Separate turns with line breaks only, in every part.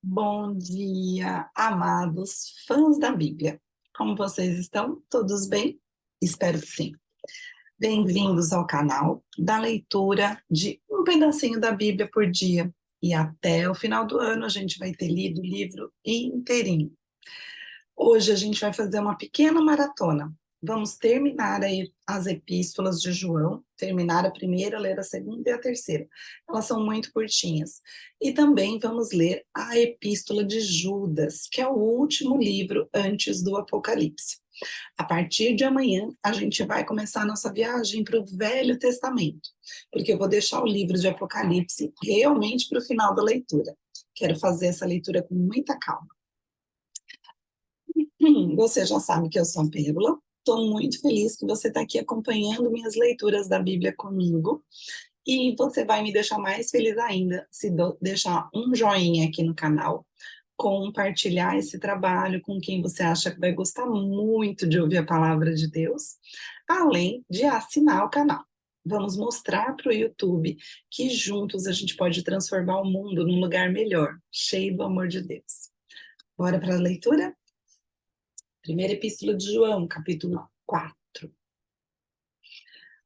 Bom dia, amados fãs da Bíblia. Como vocês estão? Todos bem? Espero que sim. Bem-vindos ao canal da leitura de um pedacinho da Bíblia por dia. E até o final do ano a gente vai ter lido o livro inteirinho. Hoje a gente vai fazer uma pequena maratona. Vamos terminar aí as epístolas de João, terminar a primeira, ler a segunda e a terceira. Elas são muito curtinhas. E também vamos ler a epístola de Judas, que é o último livro antes do Apocalipse. A partir de amanhã, a gente vai começar a nossa viagem para o Velho Testamento, porque eu vou deixar o livro de Apocalipse realmente para o final da leitura. Quero fazer essa leitura com muita calma. Você já sabe que eu sou a Pérola. Estou muito feliz que você está aqui acompanhando minhas leituras da Bíblia comigo. E você vai me deixar mais feliz ainda se deixar um joinha aqui no canal, compartilhar esse trabalho com quem você acha que vai gostar muito de ouvir a palavra de Deus, além de assinar o canal. Vamos mostrar para o YouTube que juntos a gente pode transformar o mundo num lugar melhor, cheio do amor de Deus. Bora para a leitura? Primeira Epístola de João, capítulo 4.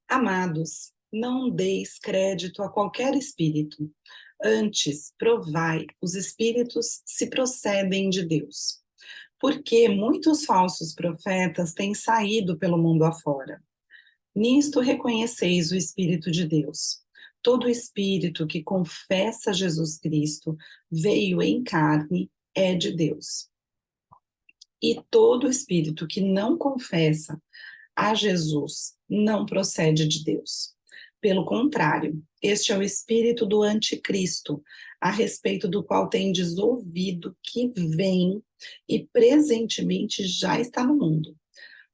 Amados, não deis crédito a qualquer espírito, antes provai os espíritos se procedem de Deus. Porque muitos falsos profetas têm saído pelo mundo afora. Nisto reconheceis o Espírito de Deus. Todo espírito que confessa Jesus Cristo veio em carne é de Deus. E todo espírito que não confessa a Jesus não procede de Deus. Pelo contrário, este é o espírito do anticristo, a respeito do qual tendes ouvido que vem e presentemente já está no mundo.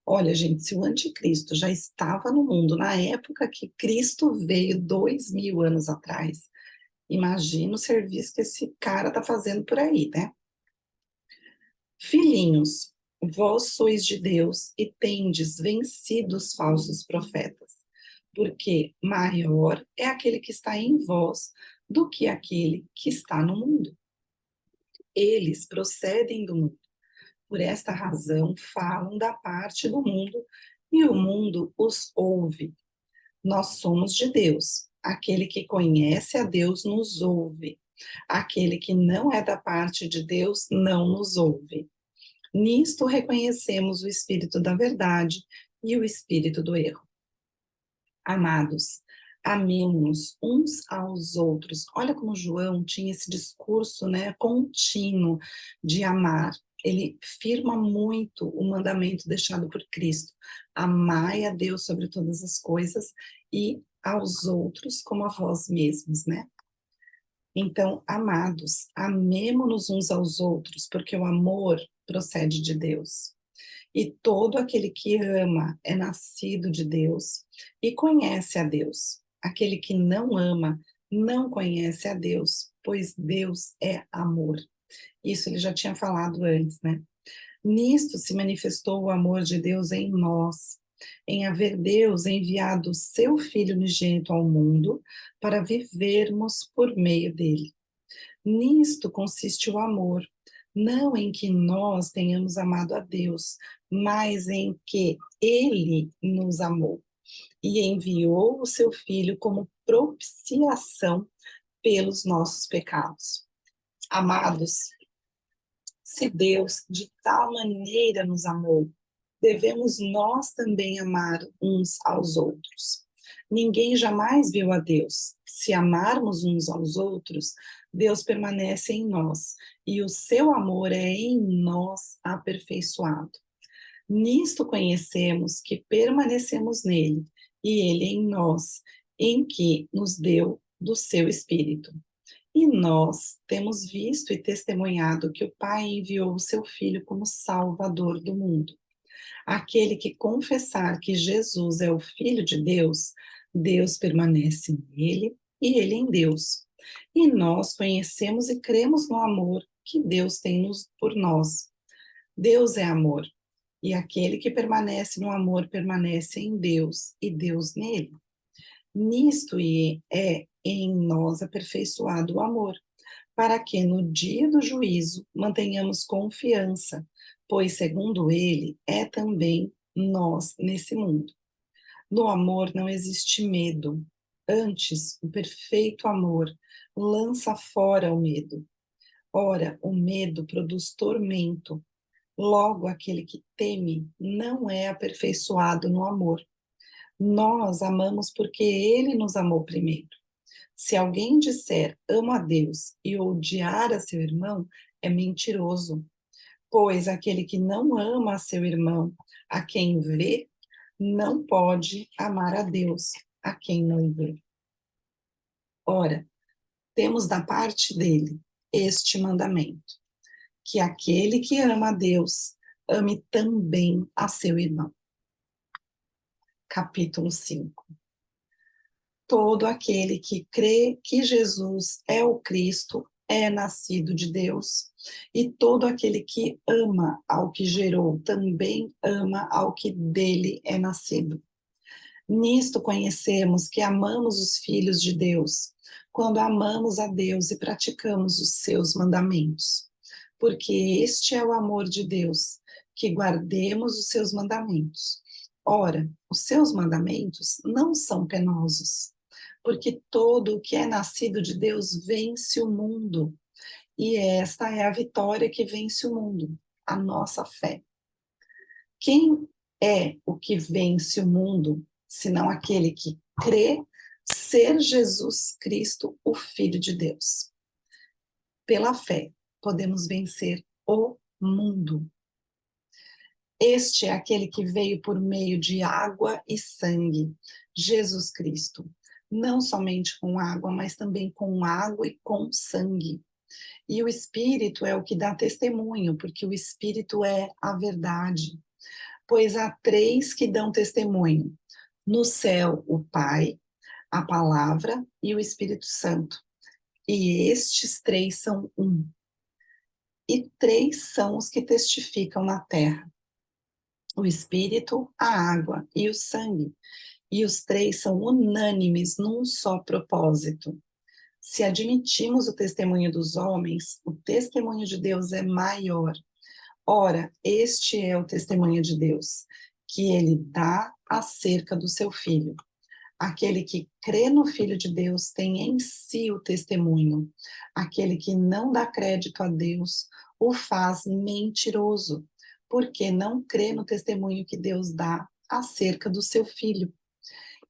Olha, gente, se o anticristo já estava no mundo na época que Cristo veio 2000 anos atrás, imagina o serviço que esse cara está fazendo por aí, né? Filhinhos, vós sois de Deus e tendes vencido os falsos profetas, porque maior é aquele que está em vós do que aquele que está no mundo. Eles procedem do mundo. Por esta razão falam da parte do mundo e o mundo os ouve. Nós somos de Deus. Aquele que conhece a Deus nos ouve. Aquele que não é da parte de Deus não nos ouve. Nisto reconhecemos o espírito da verdade e o espírito do erro. Amados, amemos uns aos outros. Olha como João tinha esse discurso, né, contínuo de amar. Ele firma muito o mandamento deixado por Cristo. Amai a Deus sobre todas as coisas e aos outros como a vós mesmos, né? Então, amados, amemo-nos uns aos outros, porque o amor procede de Deus. E todo aquele que ama é nascido de Deus e conhece a Deus. Aquele que não ama não conhece a Deus, pois Deus é amor. Isso ele já tinha falado antes, né? Nisto se manifestou o amor de Deus em nós, em haver Deus enviado o seu Filho unigênito ao mundo para vivermos por meio dele. Nisto consiste o amor, não em que nós tenhamos amado a Deus, mas em que Ele nos amou e enviou o seu Filho como propiciação pelos nossos pecados. Amados, se Deus de tal maneira nos amou, devemos nós também amar uns aos outros. Ninguém jamais viu a Deus. Se amarmos uns aos outros, Deus permanece em nós e o seu amor é em nós aperfeiçoado. Nisto conhecemos que permanecemos nele e ele em nós, em que nos deu do seu Espírito. E nós temos visto e testemunhado que o Pai enviou o seu Filho como Salvador do mundo. Aquele que confessar que Jesus é o Filho de Deus, Deus permanece nele e ele em Deus. E nós conhecemos e cremos no amor que Deus tem por nós. Deus é amor, e aquele que permanece no amor permanece em Deus e Deus nele. Nisto é em nós aperfeiçoado o amor, para que no dia do juízo mantenhamos confiança, pois, segundo ele, é também nós nesse mundo. No amor não existe medo. Antes, o perfeito amor lança fora o medo. Ora, o medo produz tormento. Logo, aquele que teme não é aperfeiçoado no amor. Nós amamos porque ele nos amou primeiro. Se alguém disser amo a Deus e odiar a seu irmão, é mentiroso. Pois aquele que não ama a seu irmão, a quem vê, não pode amar a Deus, a quem não vê. Ora, temos da parte dele este mandamento, que aquele que ama a Deus, ame também a seu irmão. Capítulo 5. Todo aquele que crê que Jesus é o Cristo é nascido de Deus, e todo aquele que ama ao que gerou também ama ao que dele é nascido. Nisto conhecemos que amamos os filhos de Deus, quando amamos a Deus e praticamos os seus mandamentos. Porque este é o amor de Deus, que guardemos os seus mandamentos. Ora, os seus mandamentos não são penosos, porque todo o que é nascido de Deus vence o mundo. E esta é a vitória que vence o mundo, a nossa fé. Quem é o que vence o mundo, senão aquele que crê ser Jesus Cristo, o Filho de Deus? Pela fé, podemos vencer o mundo. Este é aquele que veio por meio de água e sangue, Jesus Cristo. Não somente com água, mas também com água e com sangue. E o Espírito é o que dá testemunho, porque o Espírito é a verdade. Pois há três que dão testemunho: no céu, o Pai, a Palavra e o Espírito Santo. E estes três são um. E três são os que testificam na terra: o Espírito, a água e o sangue. E os três são unânimes num só propósito. Se admitimos o testemunho dos homens, o testemunho de Deus é maior. Ora, este é o testemunho de Deus, que ele dá acerca do seu Filho. Aquele que crê no Filho de Deus tem em si o testemunho. Aquele que não dá crédito a Deus o faz mentiroso, porque não crê no testemunho que Deus dá acerca do seu Filho.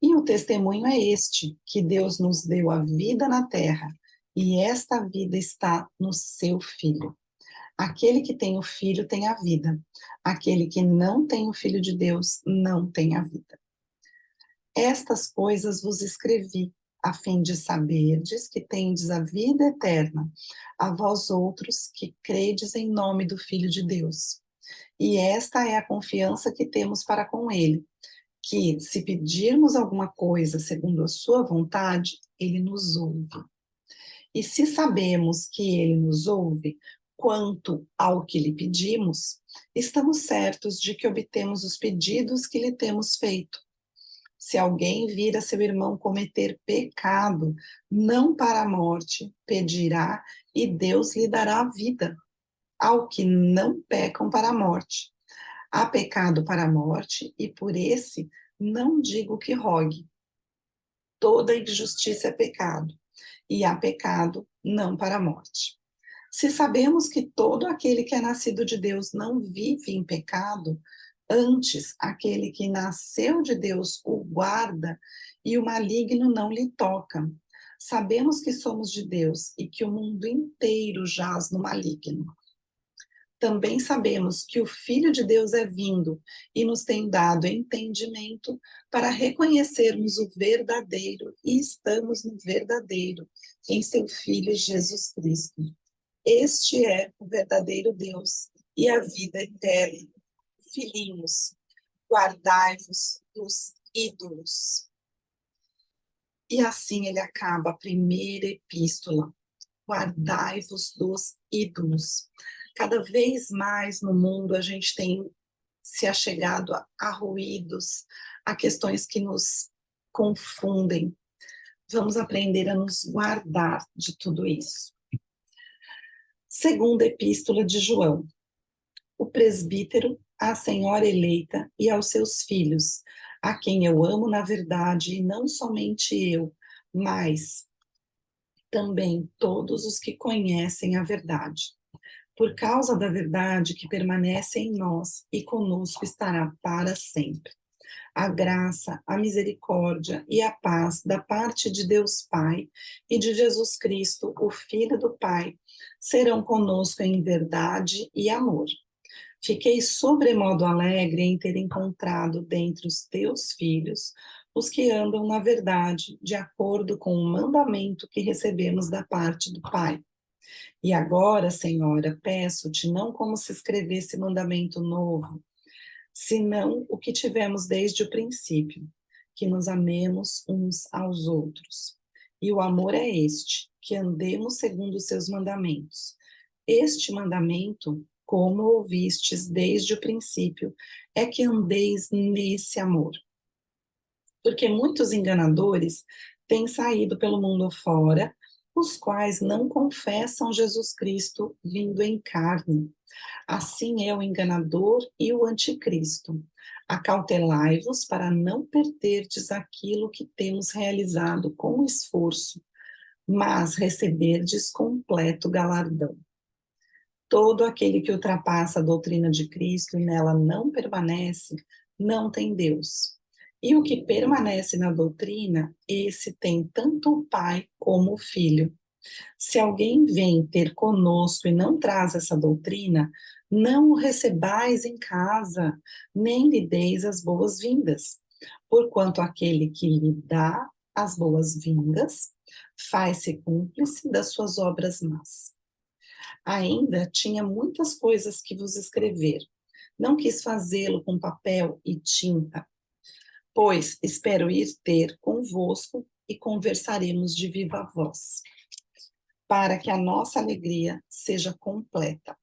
E o testemunho é este, que Deus nos deu a vida na terra, e esta vida está no seu Filho. Aquele que tem o Filho tem a vida. Aquele que não tem o Filho de Deus não tem a vida. Estas coisas vos escrevi, a fim de saberdes que tendes a vida eterna, a vós outros que credes em nome do Filho de Deus. E esta é a confiança que temos para com ele, que, se pedirmos alguma coisa segundo a sua vontade, ele nos ouve. E se sabemos que ele nos ouve, quanto ao que lhe pedimos, estamos certos de que obtemos os pedidos que lhe temos feito. Se alguém vir a seu irmão cometer pecado, não para a morte, pedirá e Deus lhe dará a vida. Ao que não pecam para a morte. Há pecado para a morte, e por esse não digo que rogue. Toda injustiça é pecado, e há pecado não para a morte. Se sabemos que todo aquele que é nascido de Deus não vive em pecado, antes aquele que nasceu de Deus o guarda e o maligno não lhe toca. Sabemos que somos de Deus e que o mundo inteiro jaz no maligno. Também sabemos que o Filho de Deus é vindo e nos tem dado entendimento para reconhecermos o verdadeiro e estamos no verdadeiro, em seu Filho Jesus Cristo. Este é o verdadeiro Deus e a vida eterna. Filhinhos, guardai-vos dos ídolos. E assim ele acaba a primeira epístola. Guardai-vos dos ídolos. Cada vez mais no mundo a gente tem se achegado a ruídos, a questões que nos confundem. Vamos aprender a nos guardar de tudo isso. Segunda Epístola de João. O presbítero, à senhora eleita e aos seus filhos, a quem eu amo na verdade, e não somente eu, mas também todos os que conhecem a verdade. Por causa da verdade que permanece em nós e conosco estará para sempre. A graça, a misericórdia e a paz da parte de Deus Pai e de Jesus Cristo, o Filho do Pai, serão conosco em verdade e amor. Fiquei sobremodo alegre em ter encontrado dentre os teus filhos os que andam na verdade, de acordo com o mandamento que recebemos da parte do Pai. E agora, Senhora, peço-te, não como se escrevesse mandamento novo, senão o que tivemos desde o princípio, que nos amemos uns aos outros. E o amor é este, que andemos segundo os seus mandamentos. Este mandamento, como ouvistes desde o princípio, é que andeis nesse amor. Porque muitos enganadores têm saído pelo mundo fora, os quais não confessam Jesus Cristo vindo em carne. Assim é o enganador e o anticristo. Acautelai-vos para não perderdes aquilo que temos realizado com esforço, mas receberdes completo galardão. Todo aquele que ultrapassa a doutrina de Cristo e nela não permanece, não tem Deus. E o que permanece na doutrina, esse tem tanto o Pai como o Filho. Se alguém vem ter conosco e não traz essa doutrina, não o recebais em casa, nem lhe deis as boas-vindas, porquanto aquele que lhe dá as boas-vindas faz-se cúmplice das suas obras más. Ainda tinha muitas coisas que vos escrever. Não quis fazê-lo com papel e tinta, pois espero ir ter convosco e conversaremos de viva voz, para que a nossa alegria seja completa.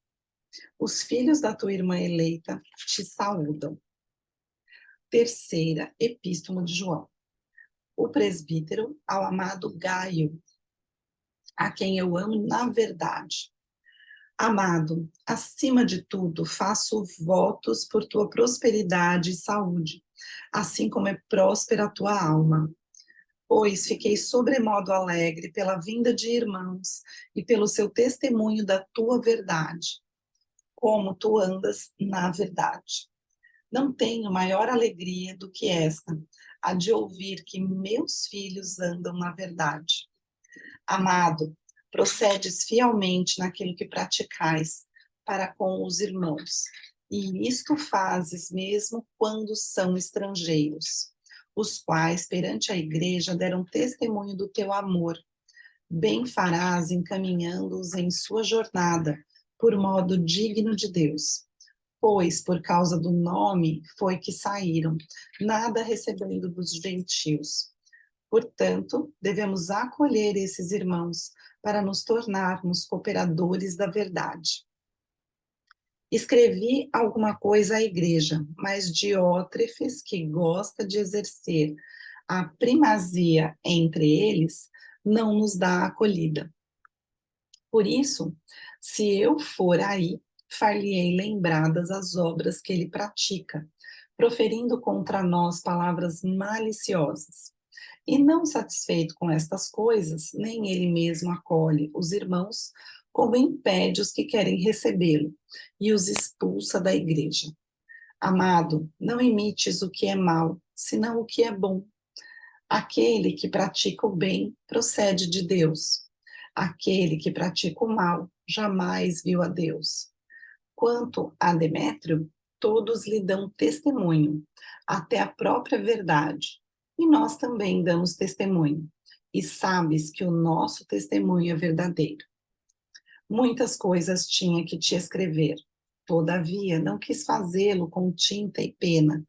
Os filhos da tua irmã eleita te saúdam. Terceira Epístola de João. O presbítero ao amado Gaio, a quem eu amo na verdade. Amado, acima de tudo, faço votos por tua prosperidade e saúde, assim como é próspera a tua alma. Pois fiquei sobremodo alegre pela vinda de irmãos e pelo seu testemunho da tua verdade, como tu andas na verdade. Não tenho maior alegria do que esta, a de ouvir que meus filhos andam na verdade. Amado, procedes fielmente naquilo que praticais para com os irmãos, e isto fazes mesmo quando são estrangeiros, os quais perante a igreja deram testemunho do teu amor. Bem farás encaminhando-os em sua jornada, por modo digno de Deus. Pois, por causa do nome, foi que saíram, nada recebendo dos gentios. Portanto, devemos acolher esses irmãos para nos tornarmos cooperadores da verdade. Escrevi alguma coisa à igreja, mas Diótrefes, que gosta de exercer a primazia entre eles, não nos dá acolhida. Por isso, se eu for aí, far-lhe-ei lembradas as obras que ele pratica, proferindo contra nós palavras maliciosas. E não satisfeito com estas coisas, nem ele mesmo acolhe os irmãos, como impede os que querem recebê-lo, e os expulsa da igreja. Amado, não imites o que é mal, senão o que é bom. Aquele que pratica o bem procede de Deus. Aquele que pratica o mal jamais viu a Deus. Quanto a Demétrio, todos lhe dão testemunho, até a própria verdade. E nós também damos testemunho. E sabes que o nosso testemunho é verdadeiro. Muitas coisas tinha que te escrever. Todavia, não quis fazê-lo com tinta e pena,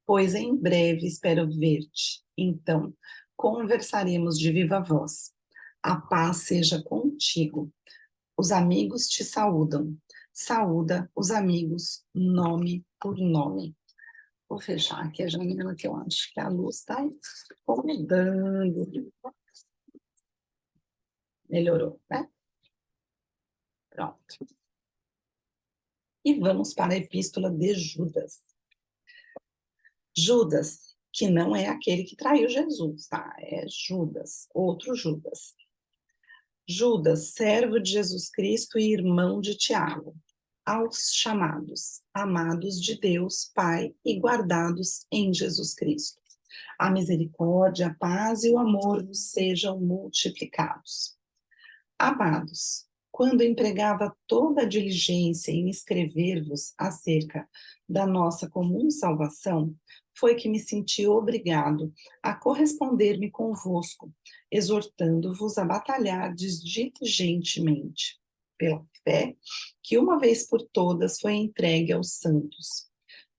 pois em breve espero ver-te. Então, conversaremos de viva voz. A paz seja contigo. Os amigos te saúdam. Saúda os amigos, nome por nome. Vou fechar aqui a janela, que eu acho que a luz está incomodando. Melhorou, né? Pronto. E vamos para a epístola de Judas. Judas, que não é aquele que traiu Jesus, tá? É Judas, outro Judas. Judas, servo de Jesus Cristo e irmão de Tiago, aos chamados, amados de Deus, Pai e guardados em Jesus Cristo. A misericórdia, a paz e o amor vos sejam multiplicados. Amados, quando empregava toda a diligência em escrever-vos acerca da nossa comum salvação, foi que me senti obrigado a corresponder-me convosco, exortando-vos a batalhar diligentemente pela fé que uma vez por todas foi entregue aos santos.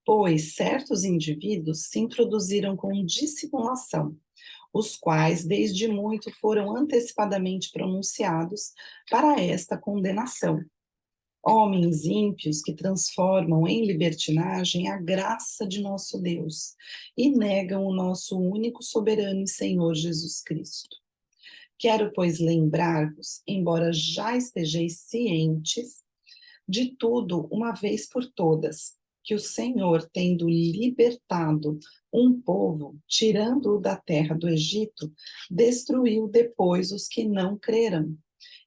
Pois certos indivíduos se introduziram com dissimulação, os quais desde muito foram antecipadamente pronunciados para esta condenação. Homens ímpios que transformam em libertinagem a graça de nosso Deus e negam o nosso único soberano e Senhor Jesus Cristo. Quero, pois, lembrar-vos, embora já estejais cientes de tudo uma vez por todas, que o Senhor, tendo libertado um povo, tirando-o da terra do Egito, destruiu depois os que não creram,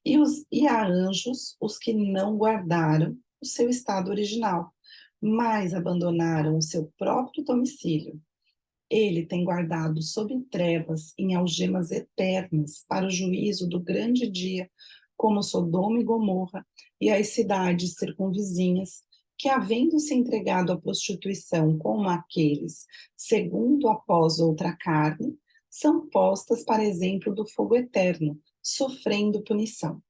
e a anjos os que não guardaram o seu estado original, mas abandonaram o seu próprio domicílio. Ele tem guardado sob trevas, em algemas eternas, para o juízo do grande dia, como Sodoma e Gomorra e as cidades circunvizinhas, que, havendo se entregado à prostituição como aqueles, segundo após outra carne, são postas para exemplo do fogo eterno, sofrendo punição.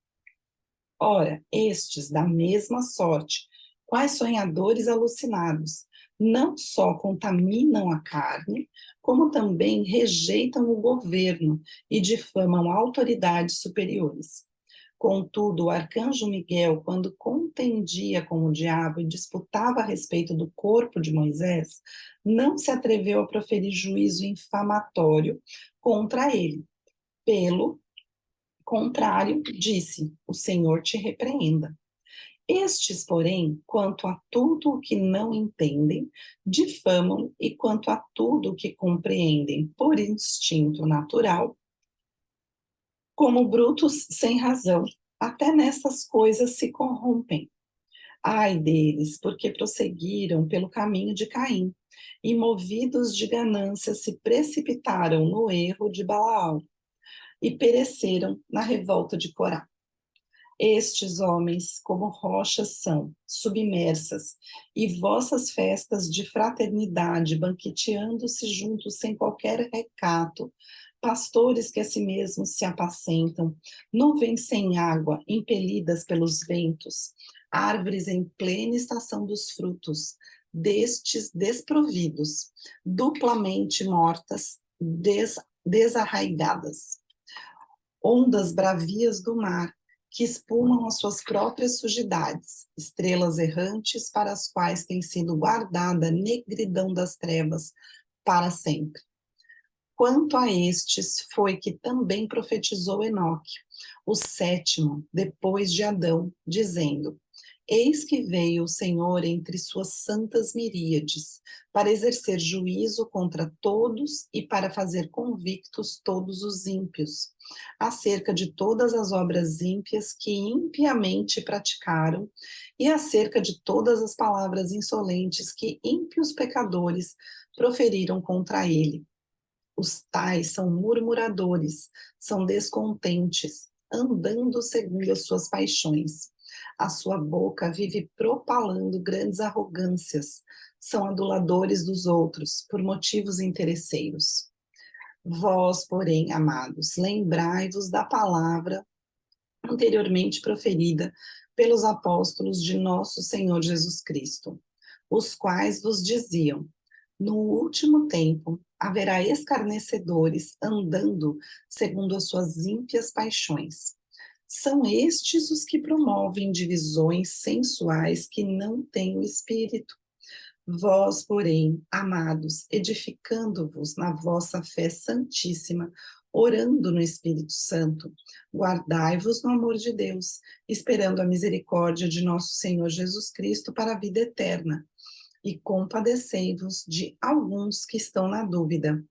Ora, estes, da mesma sorte, quais sonhadores alucinados, não só contaminam a carne, como também rejeitam o governo e difamam autoridades superiores. Contudo, o arcanjo Miguel, quando contendia com o diabo e disputava a respeito do corpo de Moisés, não se atreveu a proferir juízo infamatório contra ele. Pelo contrário, disse: o Senhor te repreenda. Estes, porém, quanto a tudo o que não entendem, difamam, e quanto a tudo o que compreendem por instinto natural, como brutos sem razão, até nessas coisas se corrompem. Ai deles, porque prosseguiram pelo caminho de Caim, e movidos de ganância se precipitaram no erro de Balaão, e pereceram na revolta de Corá. Estes homens, como rochas são, submersas, e vossas festas de fraternidade, banqueteando-se juntos sem qualquer recato, pastores que a si mesmos se apacentam, nuvens sem água, impelidas pelos ventos, árvores em plena estação dos frutos, destes desprovidos, duplamente mortas, desarraigadas. Ondas bravias do mar, que espumam as suas próprias sujidades, estrelas errantes para as quais tem sido guardada a negridão das trevas para sempre. Quanto a estes, foi que também profetizou Enoque, o sétimo, depois de Adão, dizendo: Eis que veio o Senhor entre suas santas miríades, para exercer juízo contra todos e para fazer convictos todos os ímpios, acerca de todas as obras ímpias que impiamente praticaram, e acerca de todas as palavras insolentes que ímpios pecadores proferiram contra ele. Os tais são murmuradores, são descontentes, andando segundo as suas paixões. A sua boca vive propalando grandes arrogâncias, são aduladores dos outros, por motivos interesseiros. Vós, porém, amados, lembrai-vos da palavra anteriormente proferida pelos apóstolos de nosso Senhor Jesus Cristo, os quais vos diziam: no último tempo haverá escarnecedores andando segundo as suas ímpias paixões. São estes os que promovem divisões sensuais que não têm o espírito. Vós, porém, amados, edificando-vos na vossa fé santíssima, orando no Espírito Santo. Guardai-vos no amor de Deus, esperando a misericórdia de nosso Senhor Jesus Cristo para a vida eterna. E compadecei-vos de alguns que estão na dúvida.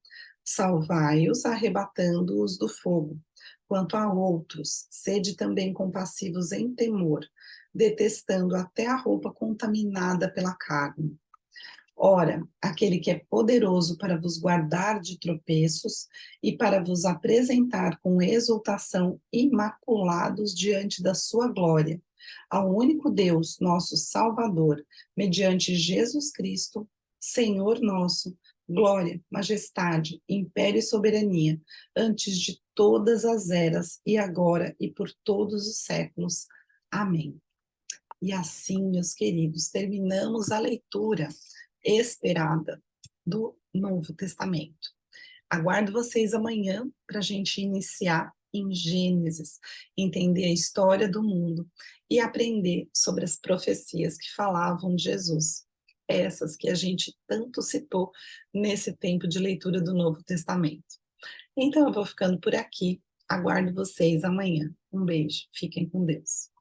Salvai-os, arrebatando-os do fogo. Quanto a outros, sede também compassivos em temor, detestando até a roupa contaminada pela carne. Ora, aquele que é poderoso para vos guardar de tropeços e para vos apresentar com exultação imaculados diante da sua glória, ao único Deus, nosso Salvador, mediante Jesus Cristo, Senhor nosso, glória, majestade, império e soberania, antes de todas as eras, e agora e por todos os séculos. Amém. E assim, meus queridos, terminamos a leitura esperada do Novo Testamento. Aguardo vocês amanhã para a gente iniciar em Gênesis, entender a história do mundo e aprender sobre as profecias que falavam de Jesus, essas que a gente tanto citou nesse tempo de leitura do Novo Testamento. Então eu vou ficando por aqui, aguardo vocês amanhã. Um beijo, fiquem com Deus.